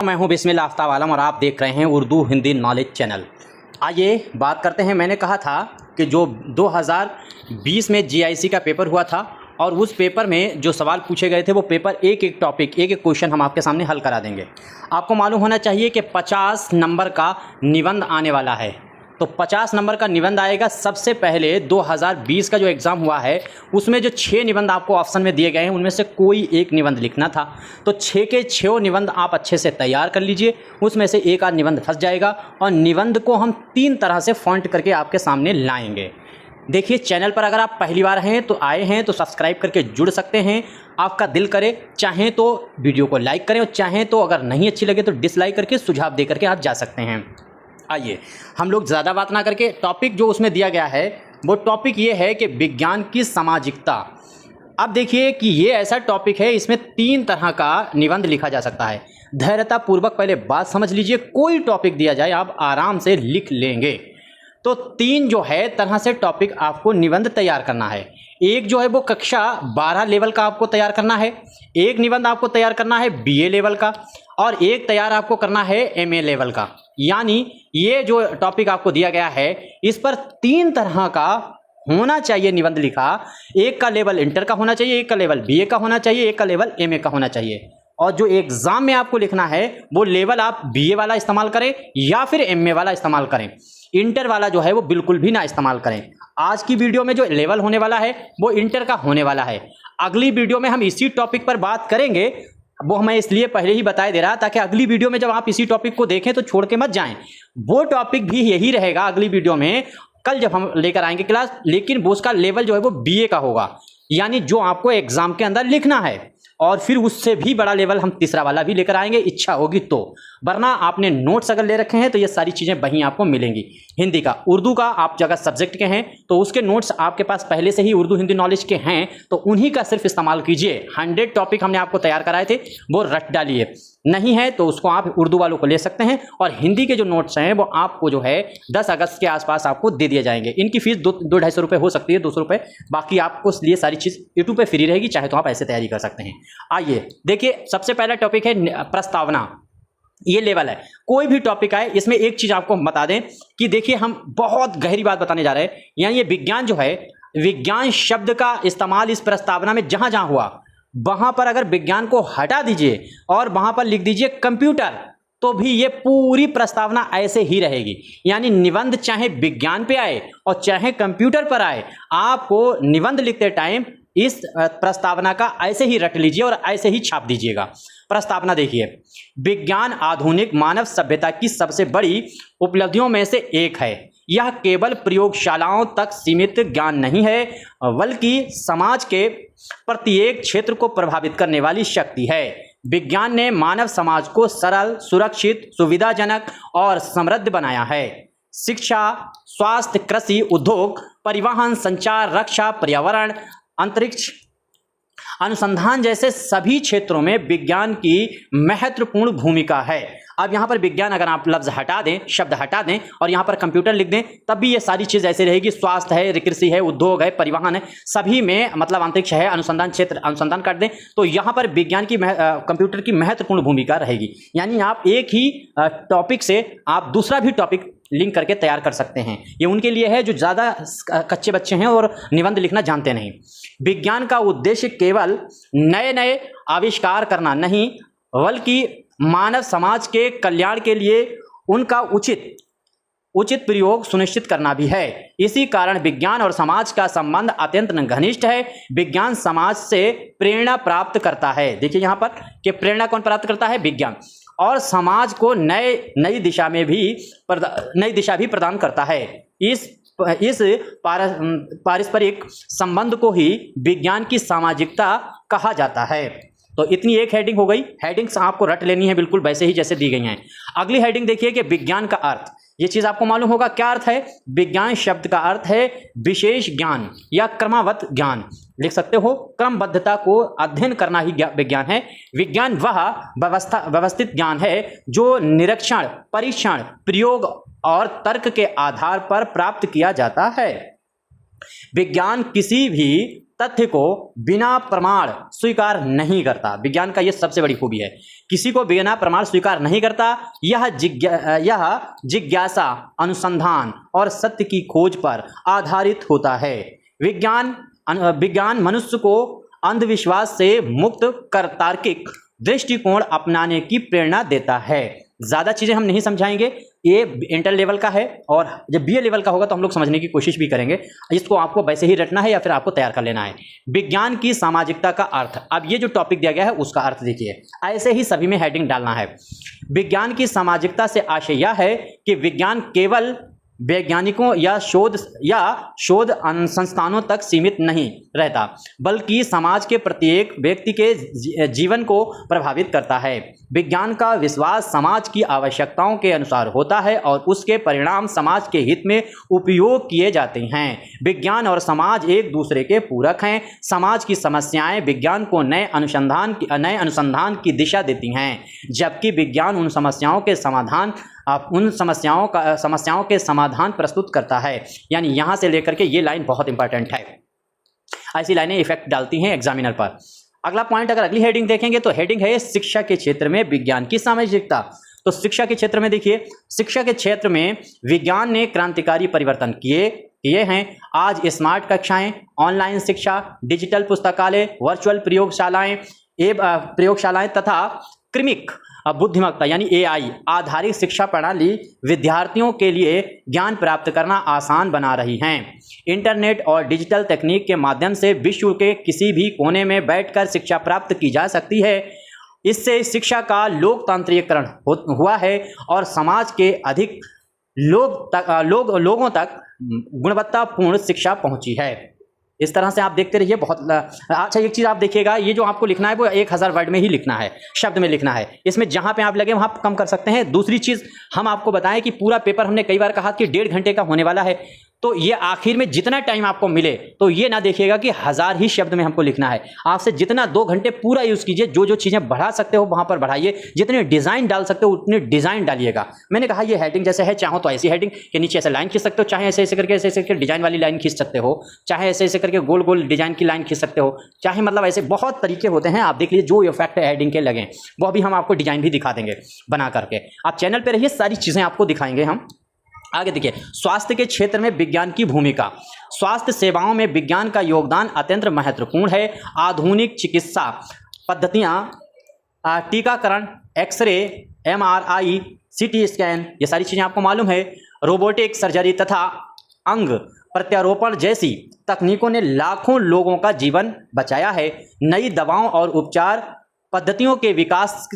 मैं हूं बिस्मिल्लाह आफ्ताब आलम और आप देख रहे हैं उर्दू हिंदी नॉलेज चैनल। आइए बात करते हैं। मैंने कहा था कि जो 2020 में जीआईसी का पेपर हुआ था और उस पेपर में जो सवाल पूछे गए थे वो पेपर एक एक टॉपिक एक एक क्वेश्चन हम आपके सामने हल करा देंगे। आपको मालूम होना चाहिए कि 50 नंबर का निबंध आने वाला है। तो 50 नंबर का निबंध आएगा। सबसे पहले 2020 का जो एग्ज़ाम हुआ है उसमें जो 6 निबंध आपको ऑप्शन में दिए गए हैं उनमें से कोई एक निबंध लिखना था। तो 6 के 6 निबंध आप अच्छे से तैयार कर लीजिए। उसमें से एक आध निबंध फंस जाएगा और निबंध को हम 3 तरह से फॉन्ट करके आपके सामने लाएंगे। देखिए, चैनल पर अगर आप पहली बार हैं तो आए हैं तो सब्सक्राइब करके जुड़ सकते हैं। आपका दिल करे चाहें तो वीडियो को लाइक करें और चाहें तो अगर नहीं अच्छी लगे तो डिसलाइक करके सुझाव दे करके आप जा सकते हैं। आइए हम लोग ज़्यादा बात ना करके टॉपिक जो उसमें दिया गया है वो टॉपिक ये है कि विज्ञान की सामाजिकता। अब देखिए कि ये ऐसा टॉपिक है, इसमें 3 तरह का निबंध लिखा जा सकता है। धैर्यतापूर्वक पहले बात समझ लीजिए। कोई टॉपिक दिया जाए आप आराम से लिख लेंगे। तो 3 जो है तरह से टॉपिक आपको निबंध तैयार करना है। एक जो है वो कक्षा 12 लेवल का आपको तैयार करना है, एक निबंध आपको तैयार करना है बीए लेवल का और एक तैयार आपको करना है एमए लेवल का। यानी ये जो टॉपिक आपको दिया गया है इस पर 3 तरह का होना चाहिए निबंध लिखा। एक का लेवल इंटर का होना चाहिए, एक का लेवल बीए का होना चाहिए, एक का लेवल एमए का होना चाहिए। और जो एग्जाम में आपको लिखना है वो लेवल आप बीए वाला इस्तेमाल करें या फिर एमए वाला इस्तेमाल करें। इंटर वाला जो है वो बिल्कुल भी ना इस्तेमाल करें। आज की वीडियो में जो लेवल होने वाला है वो इंटर का होने वाला है। अगली वीडियो में हम इसी टॉपिक पर बात करेंगे। वो मैं इसलिए पहले ही बता दे रहा ताकि अगली वीडियो में जब आप इसी टॉपिक को देखें तो छोड़ के मत जाएं। वो टॉपिक भी यही रहेगा अगली वीडियो में, कल जब हम लेकर आएंगे क्लास, लेकिन वो उसका लेवल जो है वो बीए का होगा। यानी जो आपको एग्जाम के अंदर लिखना है और फिर उससे भी बड़ा लेवल हम तीसरा वाला भी लेकर आएंगे इच्छा होगी तो। वरना आपने नोट्स अगर ले रखे हैं तो ये सारी चीज़ें वहीं आपको मिलेंगी। हिंदी का, उर्दू का आप जगह सब्जेक्ट के हैं तो उसके नोट्स आपके पास पहले से ही उर्दू हिंदी नॉलेज के हैं तो उन्हीं का सिर्फ इस्तेमाल कीजिए। 100 टॉपिक हमने आपको तैयार कराए थे वो रट डालिए। नहीं है तो उसको आप उर्दू वालों को ले सकते हैं और हिंदी के जो नोट्स हैं वो आपको जो है 10 अगस्त के आसपास आपको दे दिए जाएंगे। इनकी फीस 200-250 रुपये हो सकती है, 200 रुपये। बाकी आपको लिए सारी चीज़ यूट्यूब पे फ्री रहेगी, चाहे तो आप ऐसे तैयारी कर सकते हैं। आइए देखिए, सबसे पहला टॉपिक है प्रस्तावना। ये लेवल है। कोई भी टॉपिक आए इसमें एक चीज़ आपको हम बता दें कि देखिए हम बहुत गहरी बात बताने जा रहे हैं। यानी ये विज्ञान जो है, विज्ञान शब्द का इस्तेमाल इस प्रस्तावना में जहाँ जहाँ हुआ वहाँ पर अगर विज्ञान को हटा दीजिए और वहाँ पर लिख दीजिए कंप्यूटर तो भी ये पूरी प्रस्तावना ऐसे ही रहेगी। यानी निबंध चाहे विज्ञान पे आए और चाहे कंप्यूटर पर आए, आपको निबंध लिखते टाइम इस प्रस्तावना का ऐसे ही रट लीजिए और ऐसे ही छाप दीजिएगा। प्रस्तावना देखिए, विज्ञान आधुनिक मानव सभ्यता की सबसे बड़ी उपलब्धियों में से एक है। यह केवल प्रयोगशालाओं तक सीमित ज्ञान नहीं है बल्कि समाज के प्रत्येक क्षेत्र को प्रभावित करने वाली शक्ति है। विज्ञान ने मानव समाज को सरल, सुरक्षित, सुविधाजनक और समृद्ध बनाया है। शिक्षा, स्वास्थ्य, कृषि, उद्योग, परिवहन, संचार, रक्षा, पर्यावरण, अंतरिक्ष अनुसंधान जैसे सभी क्षेत्रों में विज्ञान की महत्वपूर्ण भूमिका है। अब यहाँ पर विज्ञान अगर आप लफ्ज़ हटा दें, शब्द हटा दें और यहाँ पर कंप्यूटर लिख दें तब भी ये सारी चीज़ ऐसे रहेगी। स्वास्थ्य है, कृषि है, उद्योग है, परिवहन है, सभी में मतलब अंतरिक्ष है, अनुसंधान क्षेत्र, अनुसंधान कर दें तो यहाँ पर विज्ञान की कंप्यूटर की महत्वपूर्ण भूमिका रहेगी। यानी आप एक ही टॉपिक से आप दूसरा भी टॉपिक लिंक करके तैयार कर सकते हैं। ये उनके लिए है जो ज़्यादा कच्चे बच्चे हैं और निबंध लिखना जानते नहीं। विज्ञान का उद्देश्य केवल नए नए आविष्कार करना नहीं बल्कि मानव समाज के कल्याण के लिए उनका उचित प्रयोग सुनिश्चित करना भी है। इसी कारण विज्ञान और समाज का संबंध अत्यंत घनिष्ठ है। विज्ञान समाज से प्रेरणा प्राप्त करता है। देखिए यहाँ पर कि प्रेरणा कौन प्राप्त करता है? विज्ञान। और समाज को नई दिशा भी प्रदान करता है। इस पारस्परिक संबंध को ही विज्ञान की सामाजिकता कहा जाता है। तो इतनी एक हेडिंग हो गई। हेडिंग्स आपको रट लेनी है बिल्कुल वैसे ही जैसे दी गई हैं। अगली हेडिंग देखिए कि विज्ञान का अर्थ। ये चीज़ आपको मालूम होगा क्या अर्थ है। विज्ञान शब्द का अर्थ है विशेष ज्ञान या क्रमवत ज्ञान। लिख सकते हो, क्रमबद्धता को अध्ययन करना ही विज्ञान है। विज्ञान वह व्यवस्थित ज्ञान है जो निरीक्षण, परीक्षण, प्रयोग और तर्क के आधार पर प्राप्त किया जाता है। विज्ञान किसी भी तथ्य को बिना प्रमाण स्वीकार नहीं करता। विज्ञान का यह सबसे बड़ी खूबी है, किसी को बिना प्रमाण स्वीकार नहीं करता। यह जिज्ञासा, अनुसंधान और सत्य की खोज पर आधारित होता है। विज्ञान मनुष्य को अंधविश्वास से मुक्त कर तार्किक दृष्टिकोण अपनाने की प्रेरणा देता है। ज़्यादा चीज़ें हम नहीं समझाएंगे, ये इंटर लेवल का है और जब बीए लेवल का होगा तो हम लोग समझने की कोशिश भी करेंगे। इसको आपको वैसे ही रटना है या फिर आपको तैयार कर लेना है। विज्ञान की सामाजिकता का अर्थ, अब ये जो टॉपिक दिया गया है उसका अर्थ देखिए, ऐसे ही सभी में हेडिंग डालना है। विज्ञान की सामाजिकता से आशय यह है कि विज्ञान केवल वैज्ञानिकों या शोध संस्थानों तक सीमित नहीं रहता, बल्कि समाज के प्रत्येक व्यक्ति के जीवन को प्रभावित करता है। विज्ञान का विश्वास समाज की आवश्यकताओं के अनुसार होता है और उसके परिणाम समाज के हित में उपयोग किए जाते हैं। विज्ञान और समाज एक दूसरे के पूरक हैं। समाज की समस्याएं विज्ञान को नए अनुसंधान की दिशा देती हैं, जबकि विज्ञान उन समस्याओं के समाधान प्रस्तुत करता है। यानी यहाँ से लेकर के ये लाइन बहुत इंपॉर्टेंट है, ऐसी लाइनें इफेक्ट डालती हैं एग्जामिनर पर। अगला पॉइंट, अगर अगली हेडिंग देखेंगे तो हेडिंग है शिक्षा के क्षेत्र में विज्ञान की सामाजिकता। तो शिक्षा के क्षेत्र में देखिए, शिक्षा के क्षेत्र में विज्ञान ने क्रांतिकारी परिवर्तन किए हैं। आज स्मार्ट कक्षाएं, ऑनलाइन शिक्षा, डिजिटल पुस्तकालय, वर्चुअल प्रयोगशालाएं तथा कृत्रिम बुद्धिमत्ता यानी AI आधारित शिक्षा प्रणाली विद्यार्थियों के लिए ज्ञान प्राप्त करना आसान बना रही हैं। इंटरनेट और डिजिटल तकनीक के माध्यम से विश्व के किसी भी कोने में बैठकर शिक्षा प्राप्त की जा सकती है। इससे शिक्षा का लोकतांत्रिकरण हुआ है और समाज के अधिक लोगों तक गुणवत्तापूर्ण शिक्षा पहुंची है। इस तरह से आप देखते रहिए। बहुत अच्छा, एक चीज़ आप देखिएगा, ये जो आपको लिखना है वो 1000 वर्ड में ही लिखना है, शब्द में लिखना है। इसमें जहाँ पे आप लगे वहाँ कम कर सकते हैं। दूसरी चीज़ हम आपको बताएं कि पूरा पेपर हमने कई बार कहा कि 1.5 घंटे का होने वाला है, तो ये आखिर में जितना टाइम आपको मिले तो ये ना देखिएगा कि 1000 ही शब्द में हमको लिखना है। आपसे जितना 2 घंटे पूरा यूज़ कीजिए, जो चीज़ें बढ़ा सकते हो वहाँ पर बढ़ाइए, जितने डिज़ाइन डाल सकते हो उतने डिज़ाइन डालिएगा। मैंने कहा ये हेडिंग जैसे है, चाहो तो ऐसी हेडिंग के नीचे ऐसे लाइन खींच सकते हो, चाहे ऐसे करके ऐसे डिज़ाइन वाली लाइन खींच सकते हो, चाहे ऐसे करके गोल गोल डिज़ाइन की लाइन खींच सकते हो, चाहे मतलब ऐसे बहुत तरीके होते हैं। आप देख लीजिए जो इफेक्ट हेडिंग के लगे वो अभी हम आपको डिज़ाइन भी दिखा देंगे बना करके। आप चैनल पर रहिए, सारी चीज़ें आपको दिखाएंगे हम। आगे देखिए, स्वास्थ्य के क्षेत्र में विज्ञान की भूमिका। स्वास्थ्य सेवाओं में विज्ञान का योगदान अत्यंत महत्वपूर्ण है। आधुनिक चिकित्सा पद्धतियां, टीकाकरण, एक्सरे, MRI, CT स्कैन, ये सारी चीज़ें आपको मालूम है। रोबोटिक सर्जरी तथा अंग प्रत्यारोपण जैसी तकनीकों ने लाखों लोगों का जीवन बचाया है। नई दवाओं और उपचार पद्धतियों के विकास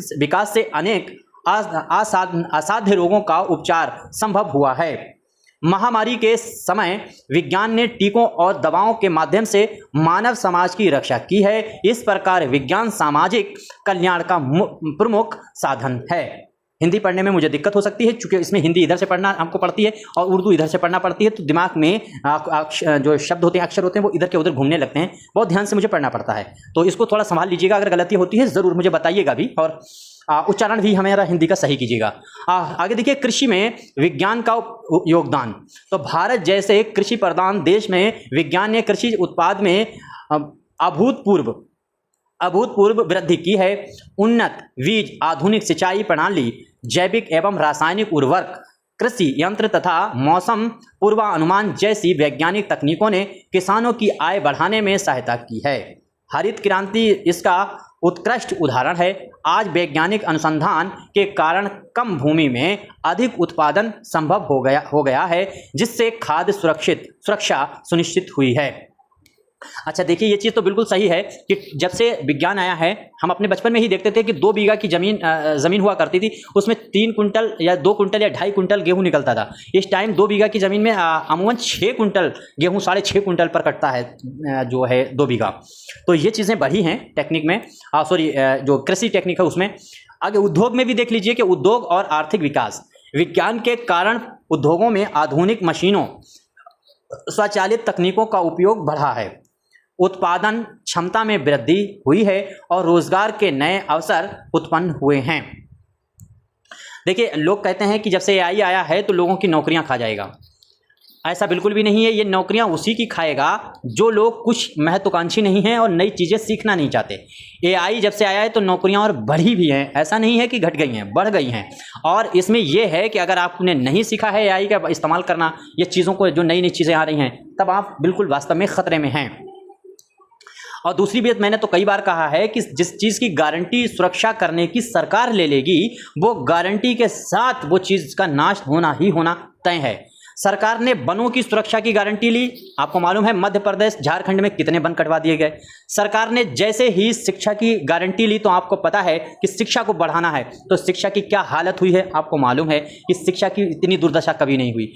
से अनेक असाध्य रोगों का उपचार संभव हुआ है। महामारी के समय विज्ञान ने टीकों और दवाओं के माध्यम से मानव समाज की रक्षा की है। इस प्रकार विज्ञान सामाजिक कल्याण का प्रमुख साधन है। हिंदी पढ़ने में मुझे दिक्कत हो सकती है क्योंकि इसमें हिंदी इधर से पढ़ना हमको पड़ती है और उर्दू इधर से पढ़ना पड़ती है, तो दिमाग में जो शब्द होते हैं, अक्षर होते हैं, वो इधर के उधर घूमने लगते हैं। बहुत ध्यान से मुझे पढ़ना पड़ता है, तो इसको थोड़ा संभाल लीजिएगा। अगर गलती होती है ज़रूर मुझे बताइएगा भी, और उच्चारण भी हमारा हिंदी का सही कीजिएगा। आगे देखिए, कृषि में विज्ञान का योगदान। तो भारत जैसे कृषि प्रधान देश में विज्ञान ने कृषि उत्पाद में अभूतपूर्व वृद्धि की है। उन्नत बीज, आधुनिक सिंचाई प्रणाली, जैविक एवं रासायनिक उर्वरक, कृषि यंत्र तथा मौसम पूर्वानुमान जैसी वैज्ञानिक तकनीकों ने किसानों की आय बढ़ाने में सहायता की है। हरित क्रांति इसका उत्कृष्ट उदाहरण है। आज वैज्ञानिक अनुसंधान के कारण कम भूमि में अधिक उत्पादन संभव हो गया है, जिससे खाद्य सुरक्षा सुनिश्चित हुई है। अच्छा देखिए, ये चीज़ तो बिल्कुल सही है कि जब से विज्ञान आया है, हम अपने बचपन में ही देखते थे कि 2 बीघा की ज़मीन हुआ करती थी, उसमें 3 कुंटल या 2 कुंटल या 2.5 कुंटल गेहूं निकलता था। इस टाइम 2 बीघा की ज़मीन में अमूमन 6 कुंटल गेहूं 6.5 कुंटल पर कटता है, जो है 2 बीघा। तो ये चीज़ें बढ़ी हैं टेक्निक में, जो कृषि टेक्निक है उसमें। आगे उद्योग में भी देख लीजिए कि उद्योग और आर्थिक विकास। विज्ञान के कारण उद्योगों में आधुनिक मशीनों, स्वचालित तकनीकों का उपयोग बढ़ा है। उत्पादन क्षमता में वृद्धि हुई है और रोजगार के नए अवसर उत्पन्न हुए हैं। देखिए, लोग कहते हैं कि जब से AI आया है तो लोगों की नौकरियां खा जाएगा। ऐसा बिल्कुल भी नहीं है। ये नौकरियां उसी की खाएगा जो लोग कुछ महत्वाकांक्षी नहीं हैं और नई चीज़ें सीखना नहीं चाहते। एआई जब से आया है तो नौकरियां और बढ़ी भी हैं, ऐसा नहीं है कि घट गई हैं, बढ़ गई हैं। और इसमें यह है कि अगर आपने नहीं सीखा है एआई का इस्तेमाल करना, ये चीज़ों को, जो नई नई चीज़ें आ रही हैं, तब आप बिल्कुल वास्तव में ख़तरे में हैं। और दूसरी बात, मैंने तो कई बार कहा है कि जिस चीज़ की गारंटी सुरक्षा करने की सरकार ले लेगी, वो गारंटी के साथ वो चीज़ का नाश होना ही होना तय है। सरकार ने वनों की सुरक्षा की गारंटी ली, आपको मालूम है मध्य प्रदेश झारखंड में कितने वन कटवा दिए गए। सरकार ने जैसे ही शिक्षा की गारंटी ली, तो आपको पता है कि शिक्षा को बढ़ाना है, तो शिक्षा की क्या हालत हुई है, आपको मालूम है कि शिक्षा की इतनी दुर्दशा कभी नहीं हुई।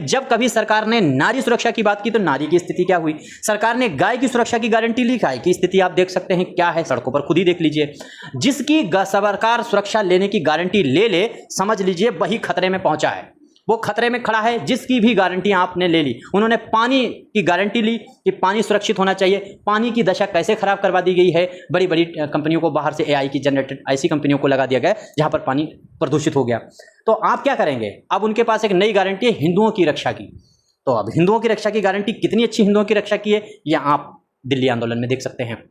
जब कभी सरकार ने नारी सुरक्षा की बात की तो नारी की स्थिति क्या हुई। सरकार ने गाय की सुरक्षा की गारंटी ली, गाय की स्थिति आप देख सकते हैं क्या है, सड़कों पर खुद ही देख लीजिए। जिसकी सरकार सुरक्षा लेने की गारंटी ले समझ लीजिए वही खतरे में पहुंचा है, वो खतरे में खड़ा है। जिसकी भी गारंटी आपने ले ली, उन्होंने पानी की गारंटी ली कि पानी सुरक्षित होना चाहिए, पानी की दशा कैसे खराब करवा दी गई है। बड़ी बड़ी कंपनियों को बाहर से एआई की जनरेटेड ऐसी कंपनियों को लगा दिया गया जहां पर पानी प्रदूषित हो गया। तो आप क्या करेंगे, अब उनके पास एक नई गारंटी है हिंदुओं की रक्षा की। तो अब हिंदुओं की रक्षा की गारंटी, कितनी अच्छी हिंदुओं की रक्षा की है, यह आप दिल्ली आंदोलन में देख सकते हैं।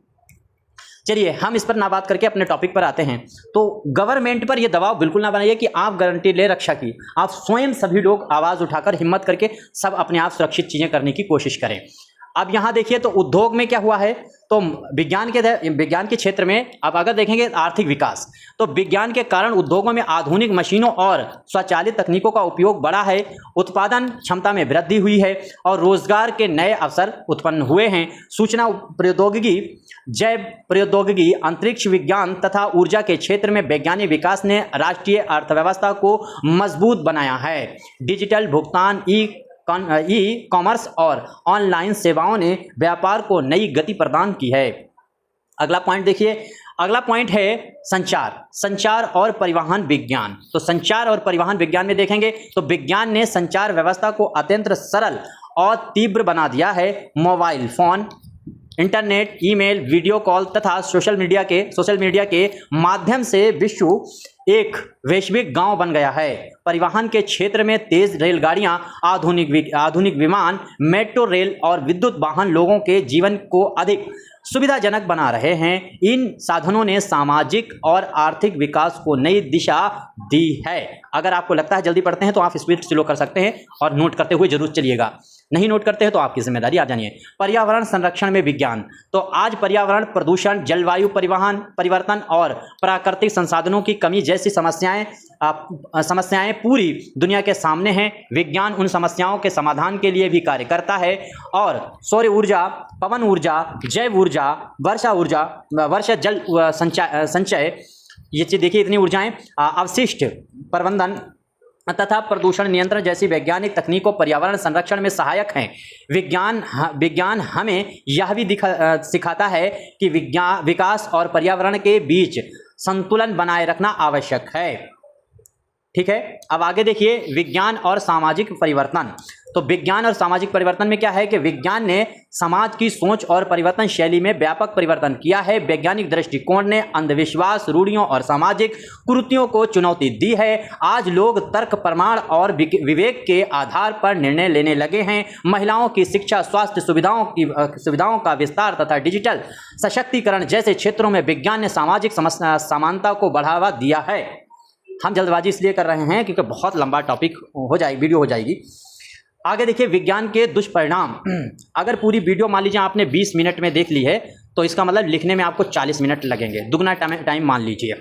चलिए हम इस पर ना बात करके अपने टॉपिक पर आते हैं। तो गवर्नमेंट पर यह दबाव बिल्कुल ना बनाइए कि आप गारंटी ले रक्षा की, आप स्वयं सभी लोग आवाज़ उठाकर हिम्मत करके सब अपने आप सुरक्षित चीज़ें करने की कोशिश करें। अब यहाँ देखिए तो उद्योग में क्या हुआ है, तो विज्ञान के क्षेत्र में अब अगर देखेंगे आर्थिक विकास, तो विज्ञान के कारण उद्योगों में आधुनिक मशीनों और स्वचालित तकनीकों का उपयोग बढ़ा है, उत्पादन क्षमता में वृद्धि हुई है और रोजगार के नए अवसर उत्पन्न हुए हैं। सूचना प्रौद्योगिकी, जैव प्रौद्योगिकी, अंतरिक्ष विज्ञान तथा ऊर्जा के क्षेत्र में वैज्ञानिक विकास ने राष्ट्रीय अर्थव्यवस्था को मजबूत बनाया है। डिजिटल भुगतान, ई कॉमर्स और ऑनलाइन सेवाओं ने व्यापार को नई गति प्रदान की है। अगला पॉइंट देखिए, अगला पॉइंट है संचार और परिवहन विज्ञान। तो संचार और परिवहन विज्ञान में देखेंगे तो विज्ञान ने संचार व्यवस्था को अत्यंत सरल और तीव्र बना दिया है। Mobile phone, internet, email, video call तथा सोशल मीडिया के माध्यम से विश्व एक वैश्विक गांव बन गया है। परिवहन के क्षेत्र में तेज रेलगाड़ियां, आधुनिक विमान, मेट्रो रेल और विद्युत वाहन लोगों के जीवन को अधिक सुविधाजनक बना रहे हैं। इन साधनों ने सामाजिक और आर्थिक विकास को नई दिशा दी है। अगर आपको लगता है जल्दी पढ़ते हैं तो आप स्पीड स्लो कर सकते हैं और नोट करते हुए जरूर चलिएगा, नहीं नोट करते हैं तो आपकी जिम्मेदारी, आप जानिए। पर्यावरण संरक्षण में विज्ञान, तो आज पर्यावरण प्रदूषण, जलवायु परिवर्तन और प्राकृतिक संसाधनों की कमी जैसी समस्याएं पूरी दुनिया के सामने हैं। विज्ञान उन समस्याओं के समाधान के लिए भी कार्य करता है और सौर ऊर्जा, पवन ऊर्जा, जैव ऊर्जा, वर्षा जल संचय, ये चीज देखिए, इतनी ऊर्जाएं, अवशिष्ट प्रबंधन तथा प्रदूषण नियंत्रण जैसी वैज्ञानिक तकनीकों पर्यावरण संरक्षण में सहायक हैं। विज्ञान हमें यह भी सिखाता है कि विकास और पर्यावरण के बीच संतुलन बनाए रखना आवश्यक है। ठीक है, अब आगे देखिए विज्ञान और सामाजिक परिवर्तन। तो विज्ञान और सामाजिक परिवर्तन में क्या है कि विज्ञान ने समाज की सोच और परिवर्तन शैली में व्यापक परिवर्तन किया है। वैज्ञानिक दृष्टिकोण ने अंधविश्वास, रूढ़ियों और सामाजिक कुरीतियों को चुनौती दी है। आज लोग तर्क, प्रमाण और विवेक के आधार पर निर्णय लेने लगे हैं। महिलाओं की शिक्षा, स्वास्थ्य सुविधाओं का विस्तार तथा डिजिटल सशक्तिकरण जैसे क्षेत्रों में विज्ञान ने सामाजिक समानता को बढ़ावा दिया है। हम जल्दबाजी इसलिए कर रहे हैं क्योंकि बहुत लंबा टॉपिक वीडियो हो जाएगी। आगे देखिए विज्ञान के दुष्परिणाम। अगर पूरी वीडियो मान लीजिए आपने 20 मिनट में देख ली है तो इसका मतलब लिखने में आपको 40 मिनट लगेंगे, दुगना टाइम मान लीजिए,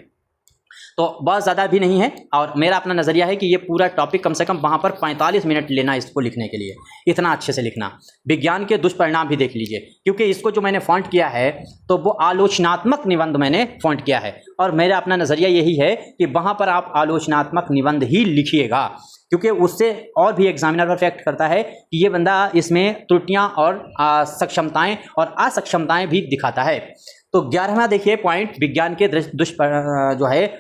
तो बहुत ज़्यादा भी नहीं है। और मेरा अपना नज़रिया है कि ये पूरा टॉपिक कम से कम वहाँ पर 45 मिनट लेना इसको लिखने के लिए, इतना अच्छे से लिखना। विज्ञान के दुष्परिणाम भी देख लीजिए, क्योंकि इसको जो मैंने फॉन्ट किया है तो वो आलोचनात्मक निबंध मैंने फॉन्ट किया है, और मेरा अपना नज़रिया यही है कि वहाँ पर आप आलोचनात्मक निबंध ही लिखिएगा, क्योंकि उससे और भी एग्जामिनर पर इफेक्ट करता है कि ये बंदा इसमें त्रुटियाँ और सक्षमताएँ और असक्षमताएँ भी दिखाता है। तो 11वां देखिए पॉइंट, विज्ञान के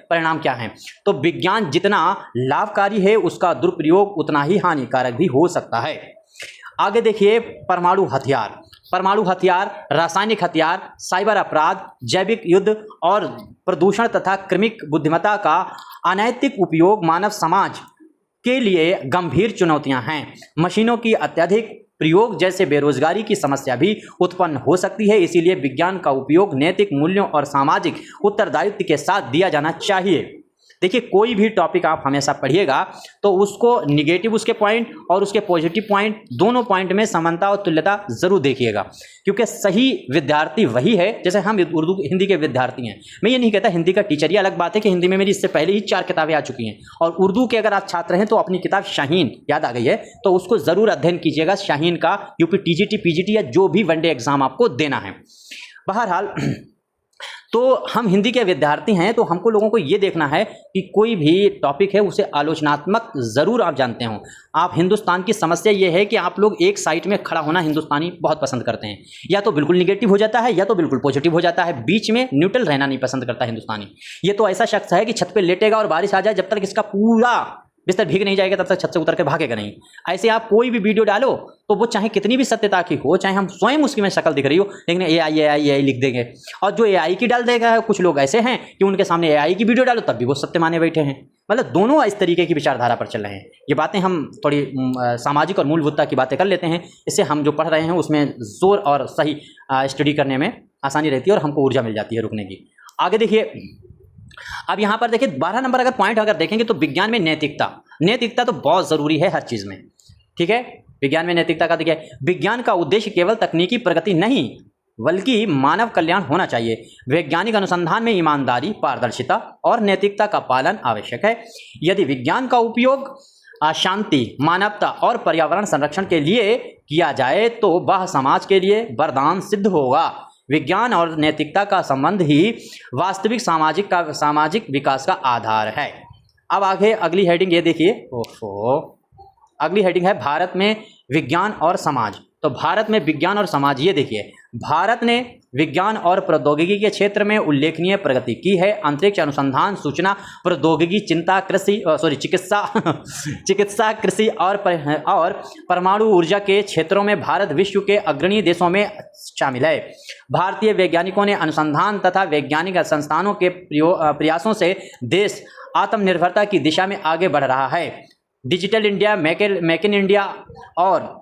परिणाम क्या हैं। तो विज्ञान जितना लाभकारी है उसका दुरुपयोग उतना ही हानिकारक भी हो सकता है। आगे देखिए परमाणु हथियार, रासायनिक हथियार, साइबर अपराध, जैविक युद्ध और प्रदूषण तथा कृत्रिम बुद्धिमत्ता का अनैतिक उपयोग मानव समाज के लिए गंभीर चुनौतियां हैं। मशीनों की अत्यधिक प्रयोग जैसे बेरोजगारी की समस्या भी उत्पन्न हो सकती है। इसीलिए विज्ञान का उपयोग नैतिक मूल्यों और सामाजिक उत्तरदायित्व के साथ दिया जाना चाहिए। देखिए, कोई भी टॉपिक आप हमेशा पढ़िएगा तो उसको निगेटिव उसके पॉइंट और उसके पॉजिटिव पॉइंट, दोनों पॉइंट में समानता और तुल्यता जरूर देखिएगा, क्योंकि सही विद्यार्थी वही है। जैसे हम उर्दू हिंदी के विद्यार्थी हैं, मैं ये नहीं कहता हिंदी का टीचर, ये अलग बात है कि हिंदी में मेरी इससे पहले ही 4 किताबें आ चुकी हैं, और उर्दू के अगर आप छात्र हैं तो अपनी किताब शाहीन याद आ गई है तो उसको ज़रूर अध्ययन कीजिएगा। शाहीन का यूपी टीजीटी पीजीटी या जो भी वनडे एग्जाम आपको देना है। बहरहाल, तो हम हिंदी के विद्यार्थी हैं तो हमको लोगों को ये देखना है कि कोई भी टॉपिक है उसे आलोचनात्मक ज़रूर आप जानते हो। आप हिंदुस्तान की समस्या ये है कि आप लोग एक साइड में खड़ा होना हिंदुस्तानी बहुत पसंद करते हैं, या तो बिल्कुल निगेटिव हो जाता है या तो बिल्कुल पॉजिटिव हो जाता है, बीच में न्यूट्रल रहना नहीं पसंद करता हिंदुस्तानी। ये तो ऐसा शख्स है कि छत पे लेटेगा और बारिश आ जाए, जब तक इसका पूरा बिस्तर भीग नहीं जाएगा तब तक छत से उतर के भागेगा नहीं। ऐसे आप कोई भी वीडियो डालो तो वो चाहे कितनी भी सत्यता की हो, चाहे हम स्वयं उसकी में शक्ल दिख रही हो, लेकिन AI लिख देंगे। और जो AI की डाल देगा, कुछ लोग ऐसे हैं कि उनके सामने AI की वीडियो डालो तब भी वो सत्य माने बैठे हैं। मतलब दोनों इस तरीके की विचारधारा पर चल रहे हैं। ये बातें हम थोड़ी सामाजिक और मूलभूतता की बातें कर लेते हैं, इससे हम जो पढ़ रहे हैं उसमें जोर और सही स्टडी करने में आसानी रहती है और हमको ऊर्जा मिल जाती है रुकने की। आगे देखिए, अब यहाँ पर देखिए 12 नंबर अगर पॉइंट अगर देखेंगे तो विज्ञान में नैतिकता तो बहुत ज़रूरी है हर चीज़ में, ठीक है। विज्ञान में नैतिकता का देखिए, विज्ञान का उद्देश्य केवल तकनीकी प्रगति नहीं बल्कि मानव कल्याण होना चाहिए। वैज्ञानिक अनुसंधान में ईमानदारी, पारदर्शिता और नैतिकता का पालन आवश्यक है। यदि विज्ञान का उपयोग शांति, मानवता और पर्यावरण संरक्षण के लिए किया जाए तो वह समाज के लिए वरदान सिद्ध होगा। विज्ञान और नैतिकता का संबंध ही वास्तविक सामाजिक विकास का आधार है। अब आगे अगली हेडिंग ये देखिए, अगली हेडिंग है भारत में विज्ञान और समाज। तो भारत में विज्ञान और समाज, ये देखिए, भारत ने विज्ञान और प्रौद्योगिकी के क्षेत्र में उल्लेखनीय प्रगति की है। अंतरिक्ष अनुसंधान, सूचना प्रौद्योगिकी, चिकित्सा, कृषि और परमाणु ऊर्जा के क्षेत्रों में भारत विश्व के अग्रणी देशों में शामिल है। भारतीय वैज्ञानिकों ने अनुसंधान तथा वैज्ञानिक संस्थानों के प्रयासों से देश आत्मनिर्भरता की दिशा में आगे बढ़ रहा है। Digital India, make in India और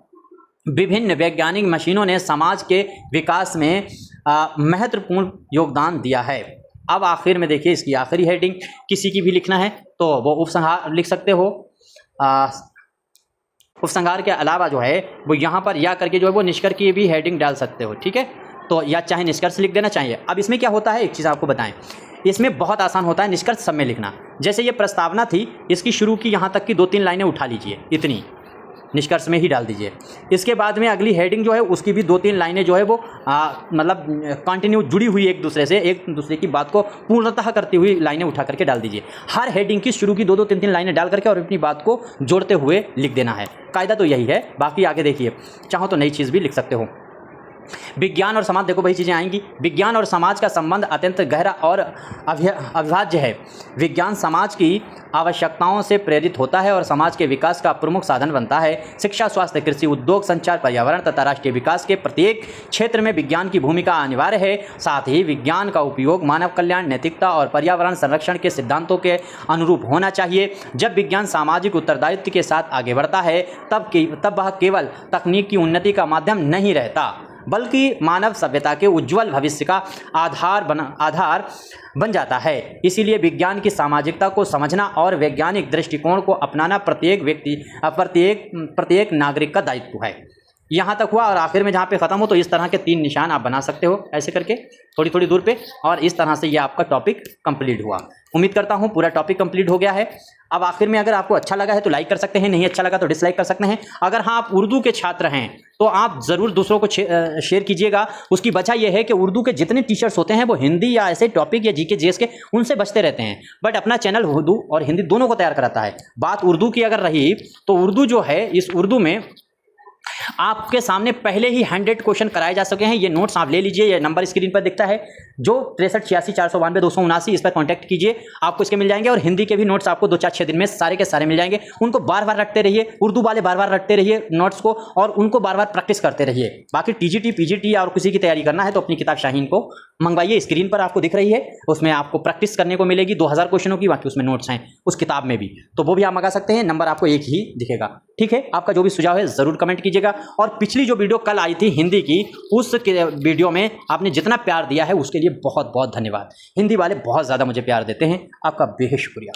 विभिन्न वैज्ञानिक मशीनों ने समाज के विकास में महत्वपूर्ण योगदान दिया है। अब आखिर में देखिए, इसकी आखिरी हेडिंग किसी की भी लिखना है तो वो उपसंहार लिख सकते हो। उपसंहार के अलावा जो है वो यहाँ पर या करके जो है वो निष्कर्ष की भी हेडिंग डाल सकते हो, ठीक है। तो या चाहे निष्कर्ष लिख देना चाहिए। अब इसमें क्या होता है, एक चीज़ आपको बताएं, इसमें बहुत आसान होता है निष्कर्ष सब में लिखना। जैसे ये प्रस्तावना थी, इसकी शुरू की यहाँ तक की 2-3 लाइनें उठा लीजिए, इतनी निष्कर्ष में ही डाल दीजिए। इसके बाद में अगली हेडिंग जो है उसकी भी 2-3 लाइनें जो है वो मतलब कंटिन्यू जुड़ी हुई एक दूसरे से, एक दूसरे की बात को पूर्णतः करती हुई लाइनें उठा करके डाल दीजिए। हर हेडिंग की शुरू की 2-2, 3-3 लाइनें डाल करके और अपनी बात को जोड़ते हुए लिख देना है। कायदा तो यही है। बाकी आगे देखिए, चाहो तो नई चीज़ भी लिख सकते हो। विज्ञान और समाज, देखो वही चीज़ें आएंगी। विज्ञान और समाज का संबंध अत्यंत गहरा और अविभाज्य है। विज्ञान समाज की आवश्यकताओं से प्रेरित होता है और समाज के विकास का प्रमुख साधन बनता है। शिक्षा, स्वास्थ्य, कृषि, उद्योग, संचार, पर्यावरण तथा राष्ट्रीय विकास के प्रत्येक क्षेत्र में विज्ञान की भूमिका अनिवार्य है। साथ ही विज्ञान का उपयोग मानव कल्याण, नैतिकता और पर्यावरण संरक्षण के सिद्धांतों के अनुरूप होना चाहिए। जब विज्ञान सामाजिक उत्तरदायित्व के साथ आगे बढ़ता है तब वह केवल तकनीक की उन्नति का माध्यम नहीं रहता बल्कि मानव सभ्यता के उज्जवल भविष्य का आधार बन जाता है। इसीलिए विज्ञान की सामाजिकता को समझना और वैज्ञानिक दृष्टिकोण को अपनाना प्रत्येक नागरिक का दायित्व है। यहाँ तक हुआ और आखिर में जहाँ पे ख़त्म हो तो इस तरह के 3 निशान आप बना सकते हो ऐसे करके थोड़ी थोड़ी दूर पे, और इस तरह से ये आपका टॉपिक कंप्लीट हुआ। उम्मीद करता हूँ पूरा टॉपिक कंप्लीट हो गया है। अब आखिर में अगर आपको अच्छा लगा है तो लाइक कर सकते हैं, नहीं अच्छा लगा तो डिसलाइक कर सकते हैं। अगर हाँ आप उर्दू के छात्र हैं तो आप ज़रूर दूसरों को शेयर कीजिएगा। उसकी वजह यह है कि उर्दू के जितने टीचर्स होते हैं वो हिंदी या ऐसे टॉपिक या जीके जीएस के उनसे बचते रहते हैं, बट अपना चैनल उर्दू और हिंदी दोनों को तैयार कराता है। बात उर्दू की अगर रही तो उर्दू जो है, इस उर्दू में आपके सामने पहले ही 100 क्वेश्चन कराए जा सके हैं। ये नोट्स आप ले लीजिए, ये नंबर स्क्रीन पर दिखता है जो 638642 इस पर कॉन्टैक्ट कीजिए, आपको इसके मिल जाएंगे। और हिंदी के भी नोट्स आपको 2-4-6 दिन में सारे के सारे मिल जाएंगे। उनको बार बार रखते रहिए, उर्दू वाले बार बार रखते रहिए नोट्स को, और उनको बार बार प्रैक्टिस करते रहिए। बाकी टीजीटी पीजीटी और किसी की तैयारी करना है तो अपनी किताब शाहीन को मंगवाइए, स्क्रीन पर आपको दिख रही है, उसमें आपको प्रैक्टिस करने को मिलेगी 2000 क्वेश्चनों की। बाकी उसमें नोट्स हैं उस किताब में भी, तो वो भी आप मंगा सकते हैं। नंबर आपको एक ही दिखेगा। ठीक है, आपका जो भी सुझाव है जरूर कमेंट कीजिएगा। और पिछली जो वीडियो कल आई थी हिंदी की, उस वीडियो में आपने जितना प्यार दिया है उसके लिए बहुत बहुत धन्यवाद। हिंदी वाले बहुत ज़्यादा मुझे प्यार देते हैं, आपका बेहद शुक्रिया।